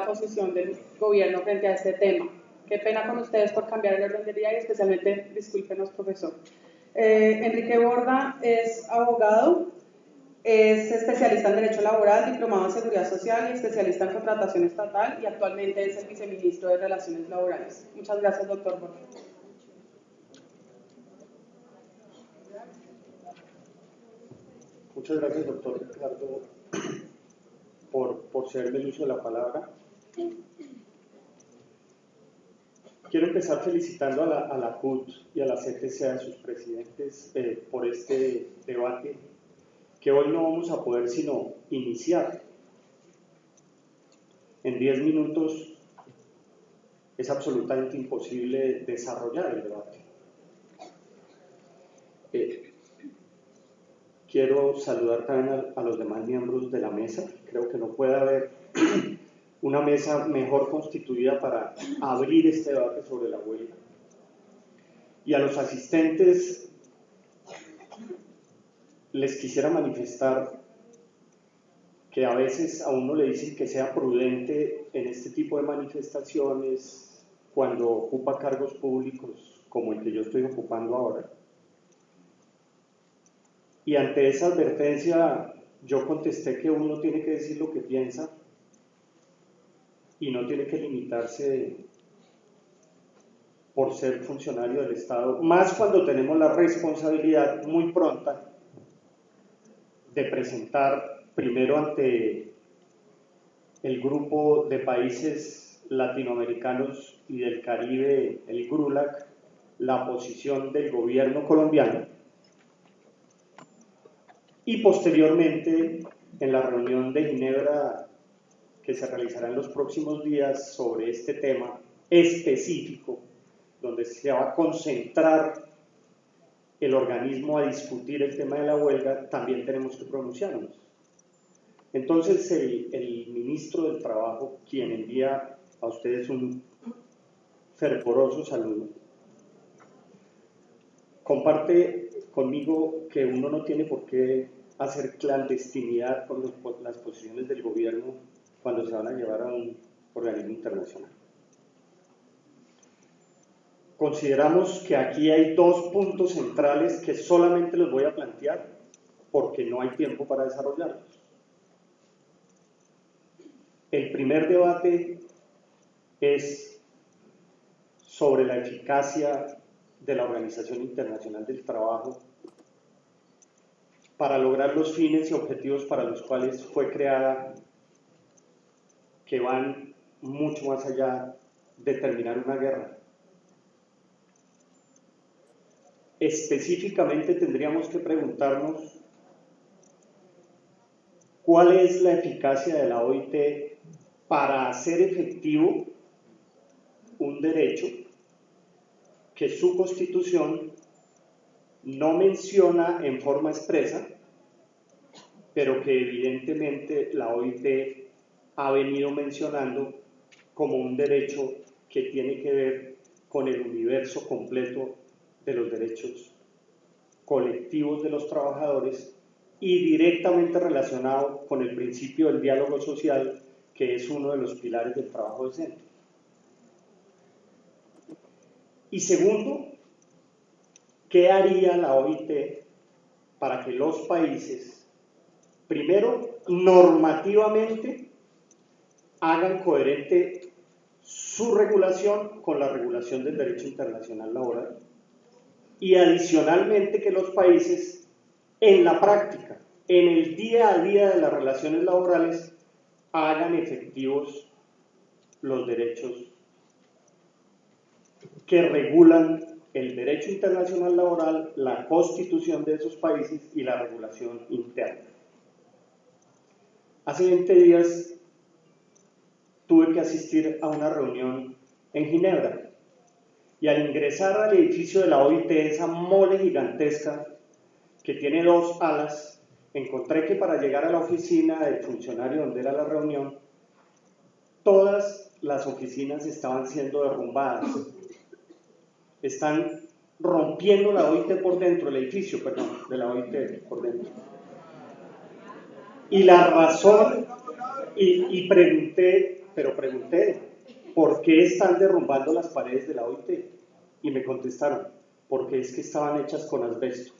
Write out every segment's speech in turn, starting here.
la posición del gobierno frente a este tema. Qué pena con ustedes por cambiar el orden del día y especialmente, discúlpenos, profesor. Enrique Borda es abogado, es especialista en Derecho Laboral, diplomado en Seguridad Social y especialista en Contratación Estatal, y actualmente es el viceministro de Relaciones Laborales. Muchas gracias, doctor Borda. Muchas gracias, doctor Ricardo, por cederme el uso de la palabra. Quiero empezar felicitando a la CUT y a la CTC, a sus presidentes, por este debate, que hoy no vamos a poder sino iniciar. En 10 minutos es absolutamente imposible desarrollar el debate. Quiero saludar también a los demás miembros de la mesa. Creo que no puede haber una mesa mejor constituida para abrir este debate sobre la huelga. Y a los asistentes les quisiera manifestar que a veces a uno le dicen que sea prudente en este tipo de manifestaciones cuando ocupa cargos públicos como el que yo estoy ocupando ahora. Y ante esa advertencia yo contesté que uno tiene que decir lo que piensa y no tiene que limitarse por ser funcionario del Estado, más cuando tenemos la responsabilidad muy pronta de presentar primero ante el grupo de países latinoamericanos y del Caribe, el GRULAC, la posición del gobierno colombiano, y posteriormente en la reunión de Ginebra que se realizará en los próximos días sobre este tema específico, donde se va a concentrar el organismo a discutir el tema de la huelga, también tenemos que pronunciarnos. Entonces el ministro del Trabajo, quien envía a ustedes un fervoroso saludo, comparte conmigo que uno no tiene por qué hacer clandestinidad con las posiciones del gobierno cuando se van a llevar a un organismo internacional. Consideramos que aquí hay dos puntos centrales que solamente los voy a plantear porque no hay tiempo para desarrollarlos. El primer debate es sobre la eficacia de la Organización Internacional del Trabajo para lograr los fines y objetivos para los cuales fue creada, que van mucho más allá de terminar una guerra. Específicamente tendríamos que preguntarnos cuál es la eficacia de la OIT para hacer efectivo un derecho que su Constitución no menciona en forma expresa, pero que evidentemente la OIT ha venido mencionando como un derecho que tiene que ver con el universo completo de los derechos colectivos de los trabajadores y directamente relacionado con el principio del diálogo social, que es uno de los pilares del trabajo decente. Y segundo, ¿qué haría la OIT para que los países, primero, normativamente, hagan coherente su regulación con la regulación del derecho internacional laboral? Y adicionalmente que los países en la práctica, en el día a día de las relaciones laborales, hagan efectivos los derechos que regulan el derecho internacional laboral, la constitución de esos países y la regulación interna. Hace 20 días tuve que asistir a una reunión en Ginebra y al ingresar al edificio de la OIT, esa mole gigantesca que tiene 2 alas, encontré que para llegar a la oficina del funcionario donde era la reunión, todas las oficinas estaban siendo derrumbadas. Están rompiendo la OIT por dentro, el edificio, perdón, de la OIT por dentro. Y la razón, y pregunté pero pregunté, ¿por qué están derrumbando las paredes de la OIT? Y me contestaron, porque es que estaban hechas con asbesto.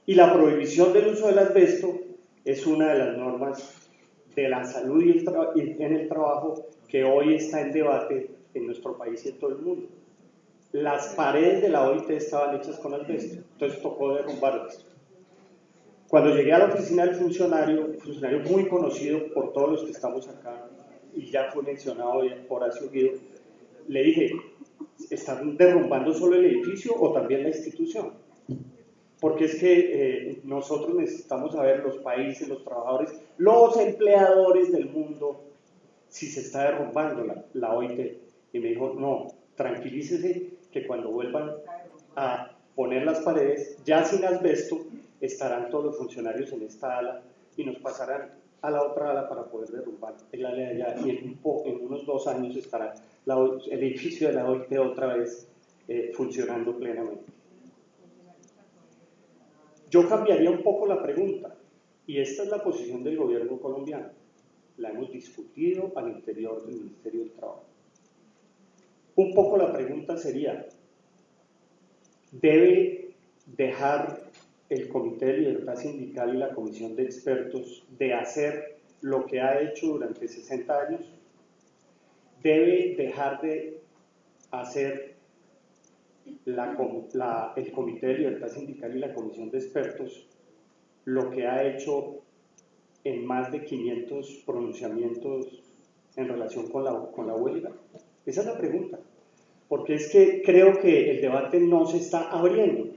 Y la prohibición del uso del asbesto es una de las normas de la salud y en el trabajo que hoy está en debate en nuestro país y en todo el mundo. Las paredes de la OIT estaban hechas con asbesto, entonces tocó derrumbarlas. Cuando llegué a la oficina del funcionario, un funcionario muy conocido por todos los que estamos acá, y ya fue mencionado por Horacio Guido, le dije, ¿están derrumbando solo el edificio o también la institución? Porque es que nosotros necesitamos saber, los países, los trabajadores, los empleadores del mundo, si se está derrumbando la OIT. Y me dijo, no, tranquilícese que cuando vuelvan a poner las paredes, ya sin asbesto, estarán todos los funcionarios en esta ala y nos pasarán a la otra ala para poder derrumbar el ala de allá, y en unos 2 años estará el edificio de la OIT otra vez funcionando plenamente. Yo cambiaría un poco la pregunta, y esta es la posición del gobierno colombiano. La hemos discutido al interior del Ministerio del Trabajo. Un poco la pregunta sería, ¿debe dejar el Comité de Libertad Sindical y la Comisión de Expertos de hacer lo que ha hecho durante 60 años? ¿Debe dejar de hacer el Comité de Libertad Sindical y la Comisión de Expertos lo que ha hecho en más de 500 pronunciamientos en relación con la huelga? Esa es la pregunta, porque es que creo que el debate no se está abriendo.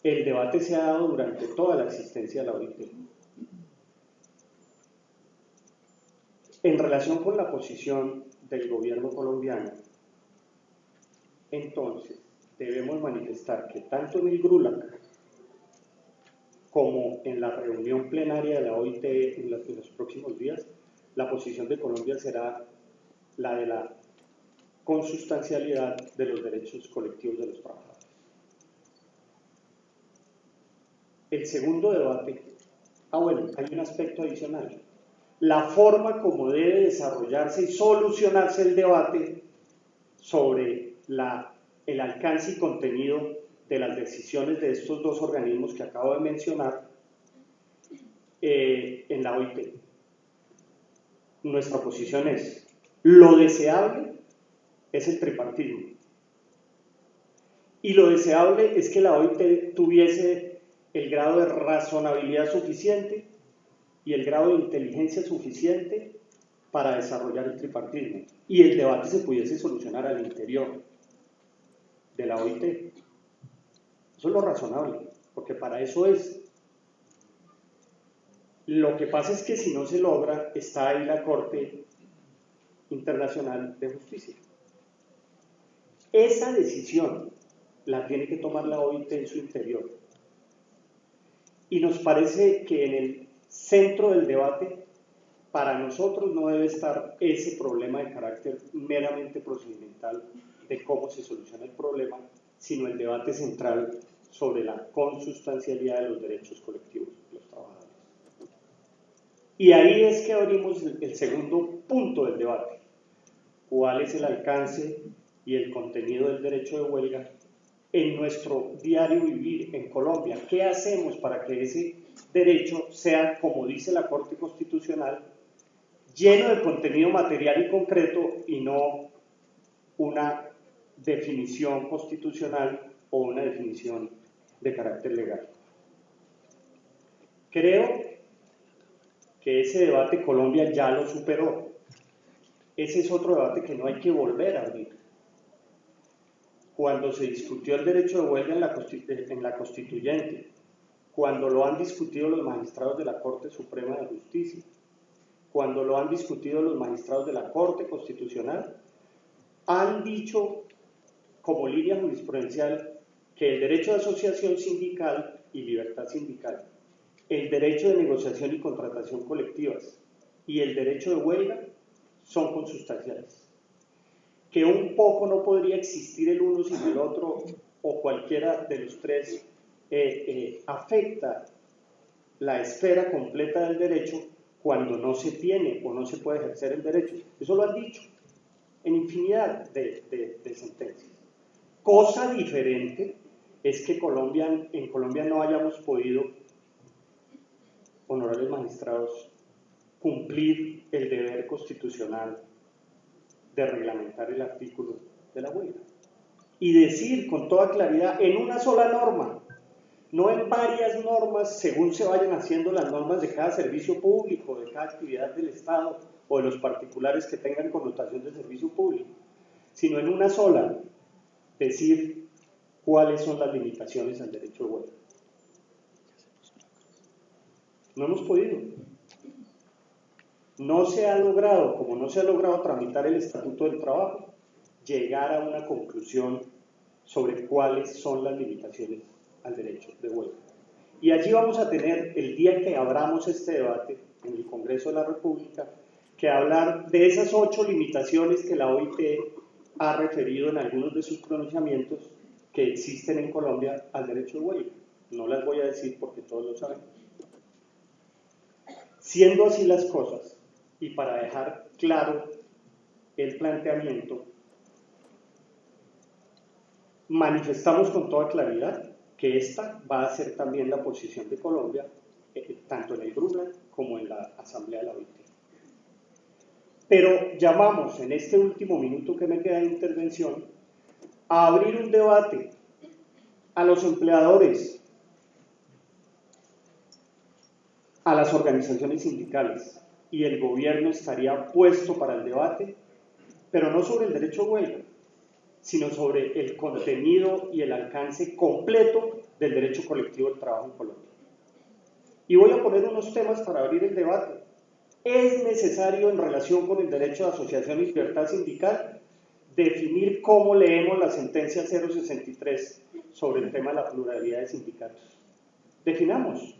El debate se ha dado durante toda la existencia de la OIT. En relación con la posición del gobierno colombiano, entonces debemos manifestar que tanto en el GRULAC como en la reunión plenaria de la OIT en los próximos días, la posición de Colombia será la de la consustancialidad de los derechos colectivos de los trabajadores. El segundo debate, bueno, hay un aspecto adicional. La forma como debe desarrollarse y solucionarse el debate sobre el alcance y contenido de las decisiones de estos 2 organismos que acabo de mencionar en la OIT. Nuestra posición es, lo deseable es el tripartismo. Y lo deseable es que la OIT tuviese el grado de razonabilidad suficiente y el grado de inteligencia suficiente para desarrollar el tripartismo, y el debate se pudiese solucionar al interior de la OIT. Eso es lo razonable, porque para eso es. Lo que pasa es que si no se logra, está ahí la Corte Internacional de Justicia. Esa decisión la tiene que tomar la OIT en su interior. Y nos parece que en el centro del debate, para nosotros no debe estar ese problema de carácter meramente procedimental de cómo se soluciona el problema, sino el debate central sobre la consustancialidad de los derechos colectivos de los trabajadores. Y ahí es que abrimos el segundo punto del debate. ¿Cuál es el alcance y el contenido del derecho de huelga en nuestro diario vivir en Colombia? ¿Qué hacemos para que ese derecho sea, como dice la Corte Constitucional, lleno de contenido material y concreto y no una definición constitucional o una definición de carácter legal? Creo que ese debate Colombia ya lo superó. Ese es otro debate que no hay que volver a abrir. Cuando se discutió el derecho de huelga en la Constituyente, cuando lo han discutido los magistrados de la Corte Suprema de Justicia, cuando lo han discutido los magistrados de la Corte Constitucional, han dicho como línea jurisprudencial que el derecho de asociación sindical y libertad sindical, el derecho de negociación y contratación colectivas y el derecho de huelga son consustanciales. Que un poco no podría existir el uno sin el otro, o cualquiera de los tres afecta la esfera completa del derecho, cuando no se tiene o no se puede ejercer el derecho. Eso lo han dicho en infinidad de sentencias. Cosa diferente es que en Colombia no hayamos podido, honorables magistrados, cumplir el deber constitucional de reglamentar el artículo de la huelga y decir con toda claridad en una sola norma, no en varias normas según se vayan haciendo las normas de cada servicio público, de cada actividad del Estado o de los particulares que tengan connotación de servicio público, sino en una sola, decir cuáles son las limitaciones al derecho de huelga. No hemos podido. No se ha logrado, como no se ha logrado tramitar el Estatuto del Trabajo, llegar a una conclusión sobre cuáles son las limitaciones al derecho de huelga. Y allí vamos a tener, el día que abramos este debate en el Congreso de la República, que hablar de esas 8 limitaciones que la OIT ha referido en algunos de sus pronunciamientos que existen en Colombia al derecho de huelga. No las voy a decir porque todos lo saben. Siendo así las cosas, y para dejar claro el planteamiento, manifestamos con toda claridad que esta va a ser también la posición de Colombia, tanto en el Brundtland como en la Asamblea de la OIT. Pero llamamos en este último minuto que me queda de intervención a abrir un debate a los empleadores, a las organizaciones sindicales, y el gobierno estaría puesto para el debate, pero no sobre el derecho a huelga, sino sobre el contenido y el alcance completo del derecho colectivo del trabajo en Colombia. Y voy a poner unos temas para abrir el debate. Es necesario, en relación con el derecho de asociación y libertad sindical, definir cómo leemos la sentencia 063 sobre el tema de la pluralidad de sindicatos. Definamos.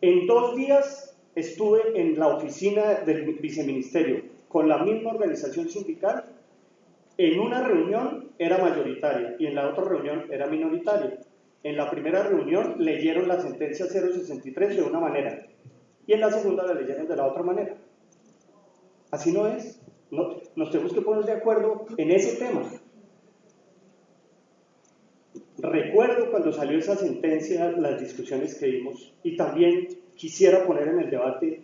En 2 días estuve en la oficina del viceministerio con la misma organización sindical. En una reunión era mayoritaria y en la otra reunión era minoritaria. En la primera reunión leyeron la sentencia 063 de una manera y en la segunda la leyeron de la otra manera. Así no es. Nos tenemos que poner de acuerdo en ese tema. Recuerdo cuando salió esa sentencia las discusiones que vimos y también quisiera poner en el debate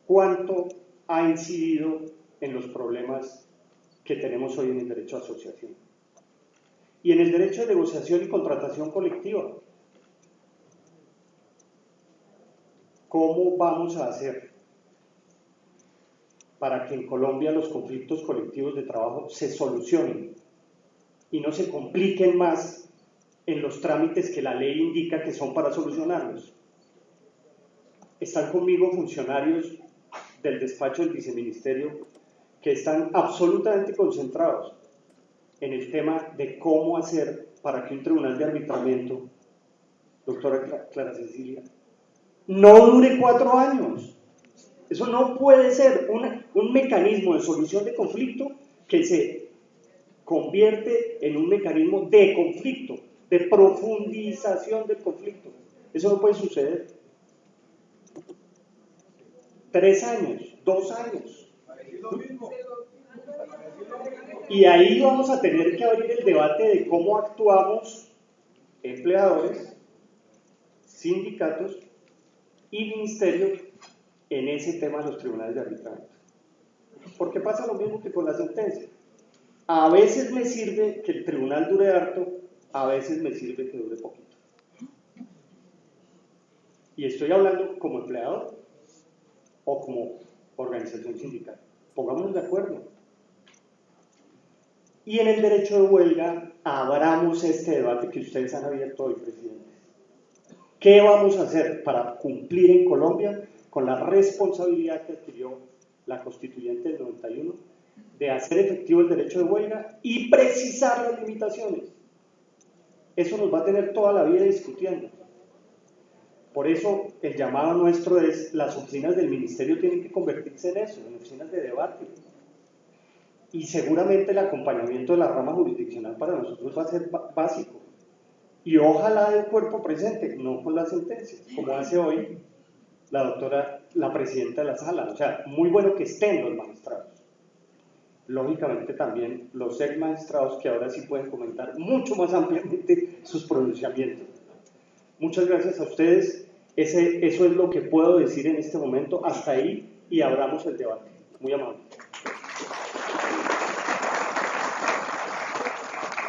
cuánto ha incidido en los problemas que tenemos hoy en el derecho a asociación y en el derecho de negociación y contratación colectiva. ¿Cómo vamos a hacer para que en Colombia los conflictos colectivos de trabajo se solucionen y no se compliquen más en los trámites que la ley indica que son para solucionarlos? Están conmigo funcionarios del despacho del viceministerio que están absolutamente concentrados en el tema de cómo hacer para que un tribunal de arbitramiento, doctora Clara Cecilia, no dure 4 años. Eso no puede ser un mecanismo de solución de conflicto que se convierte en un mecanismo de conflicto, de profundización del conflicto. Eso no puede suceder. 3 años, 2 años. Y ahí vamos a tener que abrir el debate de cómo actuamos empleadores, sindicatos y ministerio en ese tema de los tribunales de arbitraje. Porque pasa lo mismo que con la sentencia. A veces me sirve que el tribunal dure harto, a veces me sirve que dure poquito. Y estoy hablando como empleador o como organización sindical. Pongámonos de acuerdo. Y en el derecho de huelga, abramos este debate que ustedes han abierto hoy, presidentes. ¿Qué vamos a hacer para cumplir en Colombia con la responsabilidad que adquirió la Constituyente del 91 de hacer efectivo el derecho de huelga y precisar las limitaciones? Eso nos va a tener toda la vida discutiendo. Por eso el llamado nuestro es, las oficinas del ministerio tienen que convertirse en eso, en oficinas de debate. Y seguramente el acompañamiento de la rama jurisdiccional para nosotros va a ser básico. Y ojalá de cuerpo presente, no con las sentencias, como hace hoy la doctora la presidenta de la sala. O sea, muy bueno que estén los magistrados. Lógicamente también los ex magistrados que ahora sí pueden comentar mucho más ampliamente sus pronunciamientos. Muchas gracias a ustedes. Eso es lo que puedo decir en este momento. Hasta ahí y abramos el debate. Muy amable.